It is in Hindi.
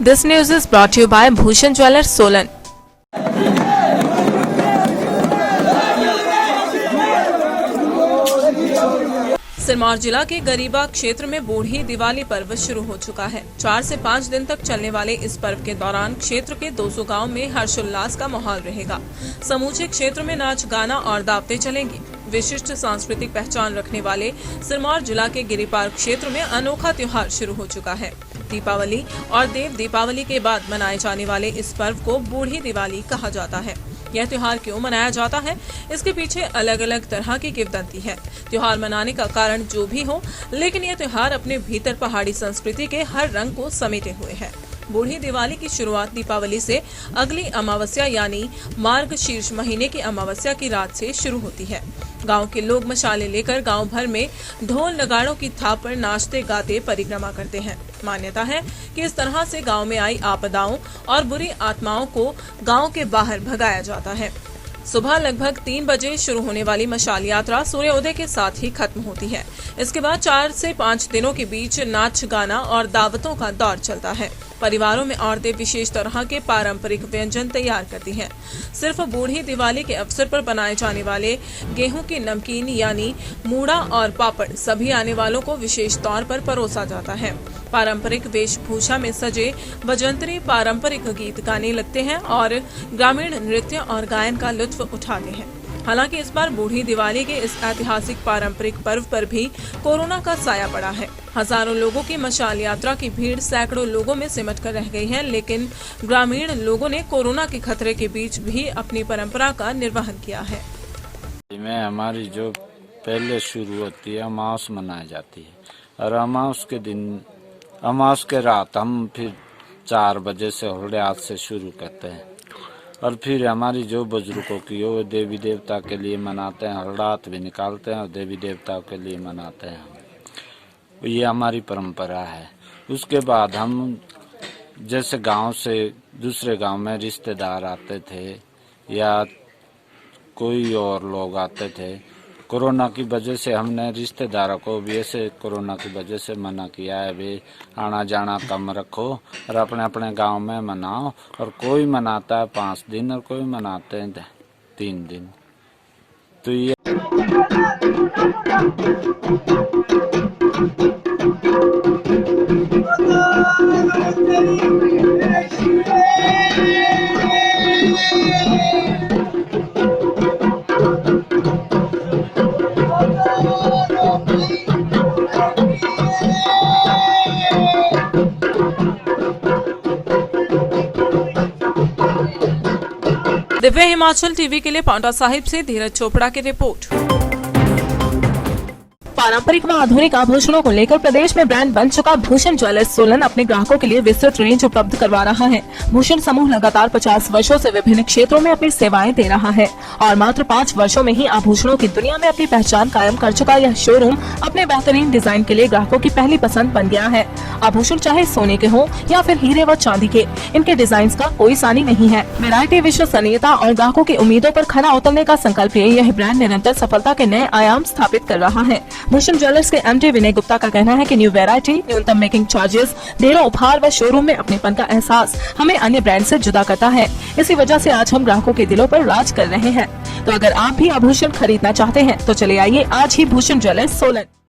This news is brought to you by Bhushan Jewellers, Solan. Sirmaur जिला के गरीबा क्षेत्र में बूढ़ी दिवाली पर्व शुरू हो चुका है। 4 से 5 दिन तक चलने वाले इस पर्व के दौरान क्षेत्र के 200 गांव में हर्षोल्लास का माहौल रहेगा। समूचे क्षेत्र में नाच गाना और दावतें चलेंगी। विशिष्ट सांस्कृतिक पहचान रखने वाले सिरमौर जिला के गिरिपार क्षेत्र में अनोखा त्योहार शुरू हो चुका है। दीपावली और देव दीपावली के बाद मनाए जाने वाले इस पर्व को बूढ़ी दिवाली कहा जाता है। यह त्योहार क्यों मनाया जाता है, इसके पीछे अलग अलग तरह की किंवदंती है। त्योहार मनाने का कारण जो भी हो, लेकिन यह त्योहार अपने भीतर पहाड़ी संस्कृति के हर रंग को समेटे हुए है। बूढ़ी दिवाली की शुरुआत दीपावली से अगली अमावस्या यानी मार्गशीर्ष महीने की अमावस्या की रात से शुरू होती है। गांव के लोग मशाले लेकर गांव भर में ढोल नगाड़ों की थाप पर नाचते गाते परिक्रमा करते हैं। मान्यता है कि इस तरह से गांव में आई आपदाओं और बुरी आत्माओं को गांव के बाहर भगाया जाता है। सुबह लगभग 3 बजे शुरू होने वाली मशाल यात्रा सूर्योदय के साथ ही खत्म होती है। इसके बाद 4 से 5 दिनों के बीच नाच गाना और दावतों का दौर चलता है। परिवारों में औरतें विशेष तरह के पारंपरिक व्यंजन तैयार करती हैं। सिर्फ बूढ़ी दिवाली के अवसर पर बनाए जाने वाले गेहूं की नमकीन यानी मूड़ा और पापड़ सभी आने वालों को विशेष तौर पर परोसा जाता है। पारंपरिक वेशभूषा में सजे बजंतरी पारंपरिक गीत गाने लगते हैं और ग्रामीण नृत्य और गायन का लुत्फ उठाते हैं। हालांकि इस बार बूढ़ी दिवाली के इस ऐतिहासिक पारंपरिक पर्व पर भी कोरोना का साया पड़ा है। हजारों लोगों की मशाल यात्रा की भीड़ सैकड़ों लोगों में सिमट कर रह गई है, लेकिन ग्रामीण लोगों ने कोरोना के खतरे के बीच भी अपनी परंपरा का निर्वहन किया है। में हमारी जो पहले शुरू होती है अमावस मनाई जाती है और अमावस के दिन अमावस के रात हम फिर 4 बजे से होलियात से शुरू करते हैं और फिर हमारी जो बुजुर्गों की वो देवी देवता के लिए मनाते हैं। हररात भी निकालते हैं और देवी देवताओं के लिए मनाते हैं। ये हमारी परंपरा है। उसके बाद हम जैसे गांव से दूसरे गांव में रिश्तेदार आते थे या कोई और लोग आते थे, कोरोना की वजह से हमने रिश्तेदारों को भी ऐसे कोरोना की वजह से मना किया है। भी आना जाना कम रखो और अपने अपने गांव में मनाओ। और कोई मनाता है 5 दिन और कोई मनाते हैं 3 दिन। तो ये दिव्य हिमाचल टीवी के लिए पांवटा साहिब से धीरज चोपड़ा की रिपोर्ट। पारंपरिक व आधुनिक आभूषणों को लेकर प्रदेश में ब्रांड बन चुका भूषण ज्वेलर्स सोलन अपने ग्राहकों के लिए विस्तृत रेंज उपलब्ध करवा रहा है। भूषण समूह लगातार 50 वर्षों से विभिन्न क्षेत्रों में अपनी सेवाएं दे रहा है और मात्र 5 वर्षों में ही आभूषणों की दुनिया में अपनी पहचान कायम कर चुका यह शोरूम अपने बेहतरीन डिजाइन के लिए ग्राहकों की पहली पसंद बन गया है। आभूषण चाहे सोने के हो या फिर हीरे व चांदी के, इनके डिजाइन का कोई सानी नहीं है। वैरायटी, विश्वसनीयता और ग्राहकों की उम्मीदों पर खरा उतरने का संकल्प लिए यह ब्रांड निरंतर सफलता के नए आयाम स्थापित कर रहा है। भूषण ज्वेलर्स के एमडी विनय गुप्ता का कहना है कि न्यू वैरायटी, न्यूनतम मेकिंग चार्जेस, ढेरों उपहार व शोरूम में अपनेपन का एहसास हमें अन्य ब्रांड से जुदा करता है। इसी वजह से आज हम ग्राहकों के दिलों पर राज कर रहे हैं। तो अगर आप भी आभूषण खरीदना चाहते हैं तो चले आइए आज ही भूषण ज्वेलर्स सोलन।